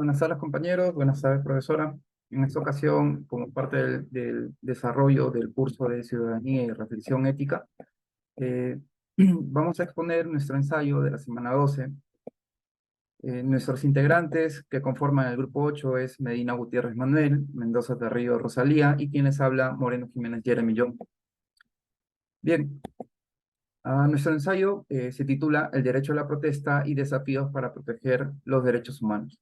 Buenas tardes, compañeros. Buenas tardes, profesora. En esta ocasión, como parte del desarrollo del curso de Ciudadanía y Reflexión Ética, eh, vamos a exponer nuestro ensayo de la semana 12. Nuestros integrantes que conforman el grupo 8 es Medina Gutiérrez Manuel, Mendoza Terrillo Rosalía y quien les habla Moreno Jiménez Jeremy John. Bien, nuestro ensayo se titula El derecho a la protesta y desafíos para proteger los derechos humanos.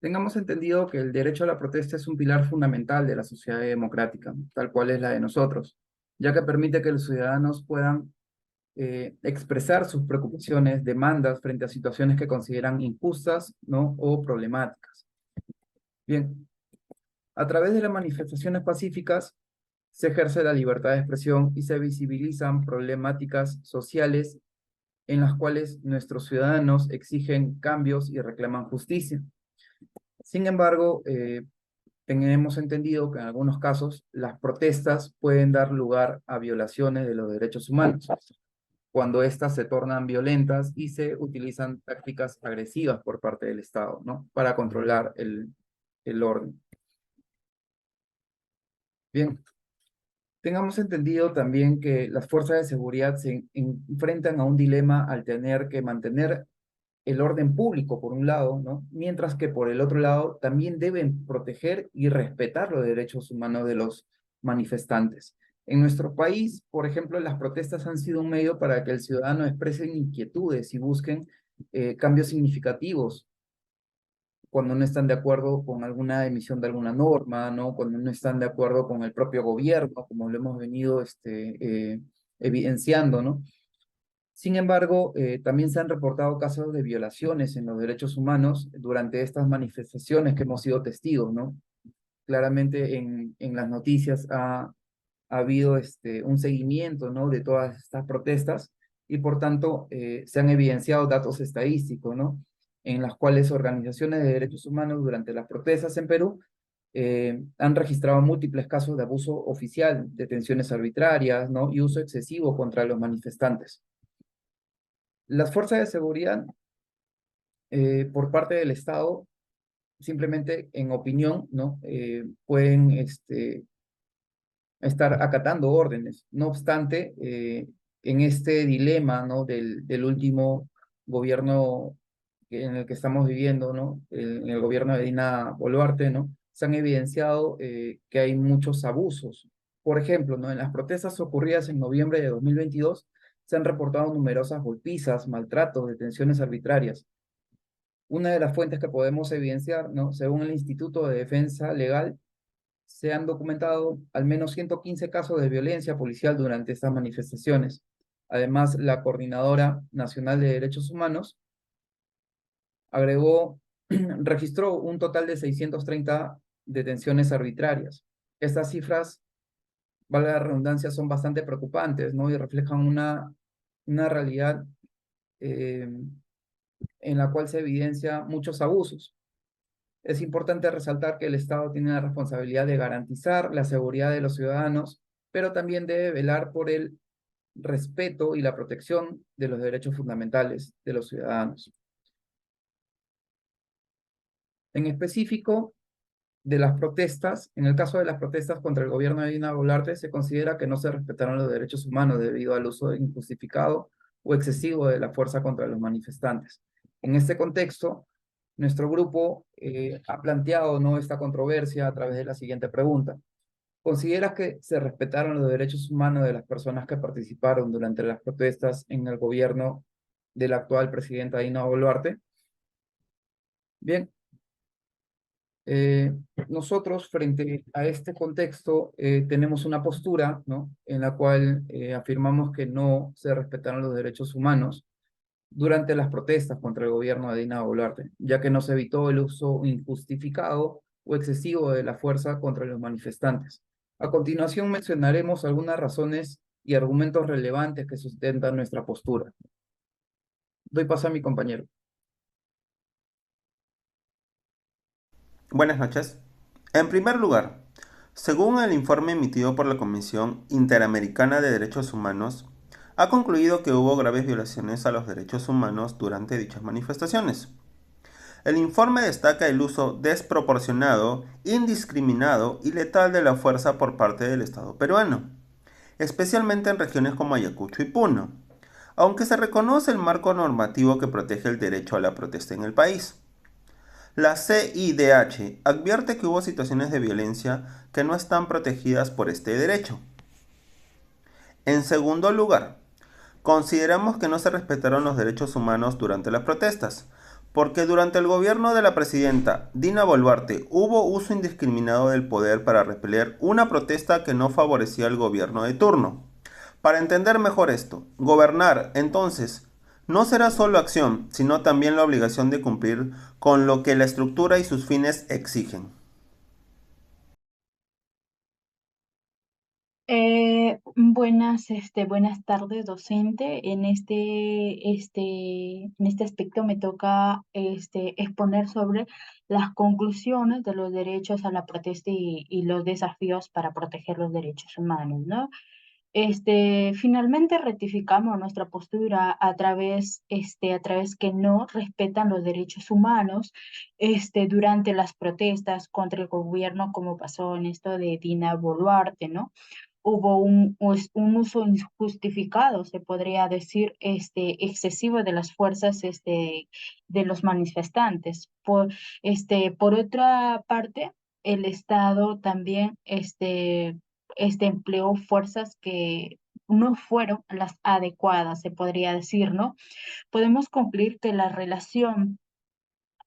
Tengamos entendido que el derecho a la protesta es un pilar fundamental de la sociedad democrática, tal cual es la de nosotros, ya que permite que los ciudadanos puedan expresar sus preocupaciones, demandas frente a situaciones que consideran injustas, ¿no? O problemáticas. Bien, a través de las manifestaciones pacíficas se ejerce la libertad de expresión y se visibilizan problemáticas sociales en las cuales nuestros ciudadanos exigen cambios y reclaman justicia. Sin embargo, tenemos entendido que en algunos casos las protestas pueden dar lugar a violaciones de los derechos humanos, cuando éstas se tornan violentas y se utilizan tácticas agresivas por parte del Estado, ¿no? Para controlar el orden. Bien, tengamos entendido también que las fuerzas de seguridad se enfrentan a un dilema al tener que mantener el orden público, por un lado, ¿no? Mientras que por el otro lado también deben proteger y respetar los derechos humanos de los manifestantes. En nuestro país, por ejemplo, las protestas han sido un medio para que el ciudadano exprese inquietudes y busquen cambios significativos cuando no están de acuerdo con alguna emisión de alguna norma, ¿no? Cuando no están de acuerdo con el propio gobierno, como lo hemos venido evidenciando, ¿no? Sin embargo, también se han reportado casos de violaciones en los derechos humanos durante estas manifestaciones que hemos sido testigos, ¿no? Claramente en las noticias ha habido un seguimiento, ¿no? De todas estas protestas y por tanto se han evidenciado datos estadísticos, ¿no? En las cuales organizaciones de derechos humanos durante las protestas en Perú han registrado múltiples casos de abuso oficial, detenciones arbitrarias, ¿no? Y uso excesivo contra los manifestantes. Las fuerzas de seguridad por parte del Estado, simplemente en opinión, ¿no? Pueden estar acatando órdenes. No obstante, en este dilema, ¿no? Del último gobierno en el que estamos viviendo, ¿no? En el gobierno de Dina Boluarte, ¿no? Se han evidenciado que hay muchos abusos. Por ejemplo, ¿no? En las protestas ocurridas en noviembre de 2022, se han reportado numerosas golpizas, maltratos, detenciones arbitrarias. Una de las fuentes que podemos evidenciar, ¿no? Según el Instituto de Defensa Legal, se han documentado al menos 115 casos de violencia policial durante estas manifestaciones. Además, la Coordinadora Nacional de Derechos Humanos agregó, registró un total de 630 detenciones arbitrarias. Estas cifras, valga la redundancia, son bastante preocupantes, ¿no? Y reflejan una realidad eh, en la cual se evidencia muchos abusos. Es importante resaltar que el Estado tiene la responsabilidad de garantizar la seguridad de los ciudadanos, pero también debe velar por el respeto y la protección de los derechos fundamentales de los ciudadanos. En específico, de las protestas, en el caso de las protestas contra el gobierno de Dina Boluarte, se considera que no se respetaron los derechos humanos debido al uso injustificado o excesivo de la fuerza contra los manifestantes. En este contexto, nuestro grupo ha planteado, ¿no? Esta controversia a través de la siguiente pregunta. ¿Consideras que se respetaron los derechos humanos de las personas que participaron durante las protestas en el gobierno de la actual presidenta Dina Boluarte? Bien, eh, nosotros frente a este contexto tenemos una postura, ¿no? En la cual afirmamos que no se respetaron los derechos humanos durante las protestas contra el gobierno de Dina Boluarte, ya que no se evitó el uso injustificado o excesivo de la fuerza contra los manifestantes. A continuación mencionaremos algunas razones y argumentos relevantes que sustentan nuestra postura. Doy paso a mi compañero. Buenas noches. En primer lugar, según el informe emitido por la Comisión Interamericana de Derechos Humanos, ha concluido que hubo graves violaciones a los derechos humanos durante dichas manifestaciones. El informe destaca el uso desproporcionado, indiscriminado y letal de la fuerza por parte del Estado peruano, especialmente en regiones como Ayacucho y Puno, aunque se reconoce el marco normativo que protege el derecho a la protesta en el país. La CIDH advierte que hubo situaciones de violencia que no están protegidas por este derecho. En segundo lugar, consideramos que no se respetaron los derechos humanos durante las protestas, porque durante el gobierno de la presidenta Dina Boluarte hubo uso indiscriminado del poder para repeler una protesta que no favorecía al gobierno de turno. Para entender mejor esto, gobernar, entonces, no será solo acción, sino también la obligación de cumplir con lo que la estructura y sus fines exigen. Buenas tardes, docente. En este aspecto me toca exponer sobre las conclusiones de los derechos a la protesta y los desafíos para proteger los derechos humanos, ¿no? Finalmente rectificamos nuestra postura a través que no respetan los derechos humanos, durante las protestas contra el gobierno, como pasó en esto de Dina Boluarte, ¿no? Hubo un uso injustificado, se podría decir, excesivo de las fuerzas, de los manifestantes. Por otra parte, el Estado también, empleó fuerzas que no fueron las adecuadas, se podría decir, ¿no? Podemos concluir que la relación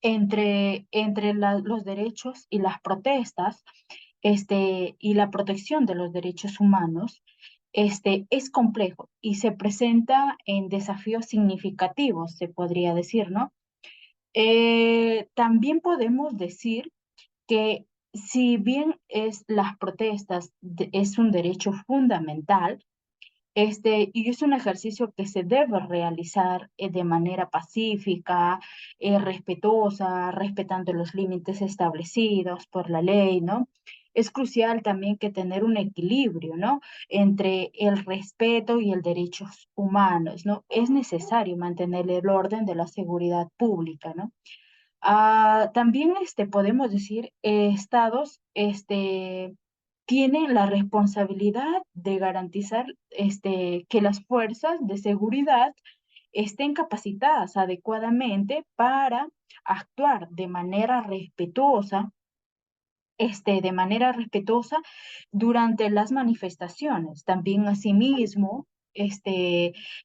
entre los derechos y las protestas, y la protección de los derechos humanos, es complejo y se presenta en desafíos significativos, se podría decir, ¿no? También podemos decir que si bien las protestas es un derecho fundamental, y es un ejercicio que se debe realizar de manera pacífica, respetuosa, respetando los límites establecidos por la ley, ¿no? Es crucial también que tener un equilibrio, ¿no? Entre el respeto y el derechos humanos, ¿no? Es necesario mantener el orden de la seguridad pública, ¿no? También podemos decir, estados tienen la responsabilidad de garantizar que las fuerzas de seguridad estén capacitadas adecuadamente para actuar de manera respetuosa durante las manifestaciones. También, asimismo,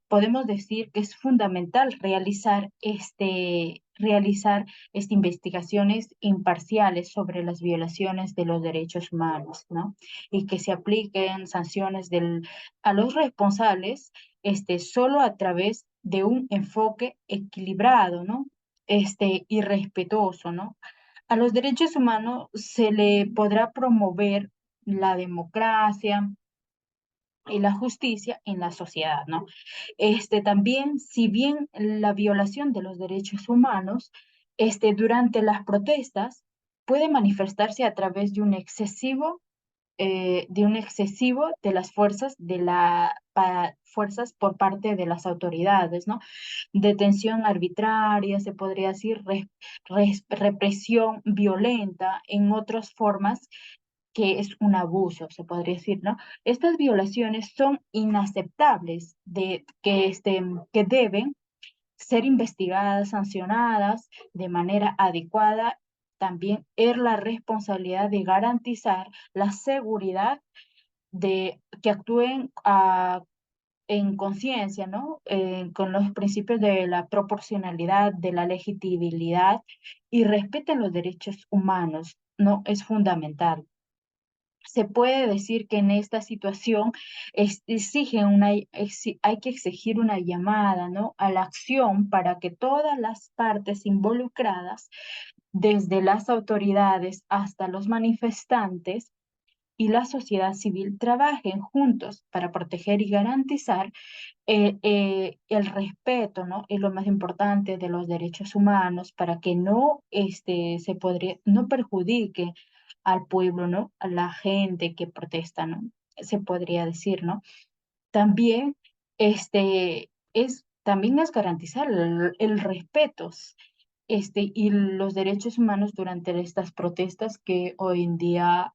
podemos decir que es fundamental realizar investigaciones imparciales sobre las violaciones de los derechos humanos, ¿no? Y que se apliquen sanciones a los responsables, solo a través de un enfoque equilibrado, ¿no? Y respetuoso, ¿no? A los derechos humanos se le podrá promover la democracia y la justicia en la sociedad, ¿no? También, si bien la violación de los derechos humanos, durante las protestas puede manifestarse a través de un excesivo de las fuerzas por parte de las autoridades, ¿no? Detención arbitraria, se podría decir, represión violenta, en otras formas, que es un abuso, se podría decir, ¿no? Estas violaciones son inaceptables, que deben ser investigadas, sancionadas de manera adecuada. También es la responsabilidad de garantizar la seguridad de que actúen en conciencia, ¿no? Con los principios de la proporcionalidad, de la legitimidad y respeten los derechos humanos, ¿no? Es fundamental. Se puede decir que en esta situación hay que exigir una llamada, ¿no? A la acción para que todas las partes involucradas, desde las autoridades hasta los manifestantes y la sociedad civil, trabajen juntos para proteger y garantizar el respeto, ¿no? Es lo más importante de los derechos humanos para que no perjudique al pueblo, ¿no? A la gente que protesta, ¿no? Se podría decir, ¿no? También también es garantizar el respeto y los derechos humanos durante estas protestas que hoy en día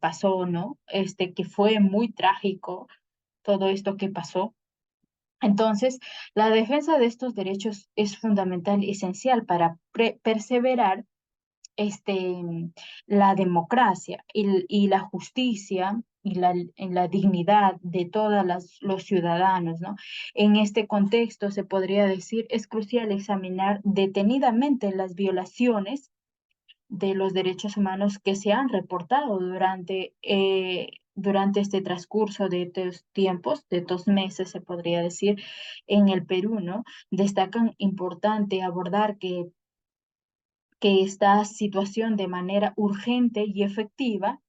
pasó, ¿no? Que fue muy trágico todo esto que pasó. Entonces, la defensa de estos derechos es fundamental y esencial para perseverar este, la democracia y la justicia en la dignidad de todos los ciudadanos, ¿no? En este contexto, se podría decir, es crucial examinar detenidamente las violaciones de los derechos humanos que se han reportado durante este transcurso de estos tiempos, de 2 meses, se podría decir, en el Perú, ¿no? Destacan importante abordar que esta situación de manera urgente y efectiva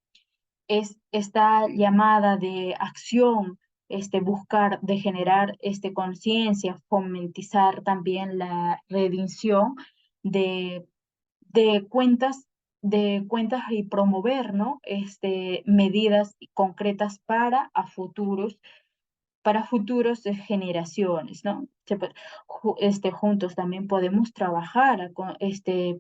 es esta llamada de acción, buscar de generar conciencia, fomentizar también la rendición de, de cuentas de cuentas y promover, ¿no? Medidas concretas para futuras generaciones, ¿no? Juntos también podemos trabajar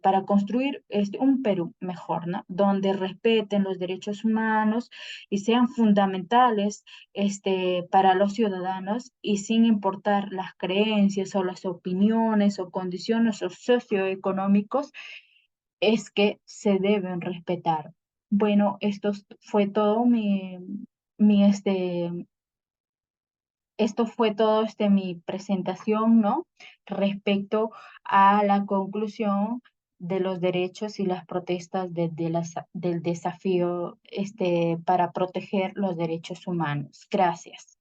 para construir un Perú mejor, ¿no? Donde respeten los derechos humanos y sean fundamentales para los ciudadanos y sin importar las creencias o las opiniones o condiciones socioeconómicos, es que se deben respetar. Bueno, fue todo mi esto fue todo mi presentación, ¿no? Respecto a la conclusión de los derechos y las protestas del desafío para proteger los derechos humanos. Gracias.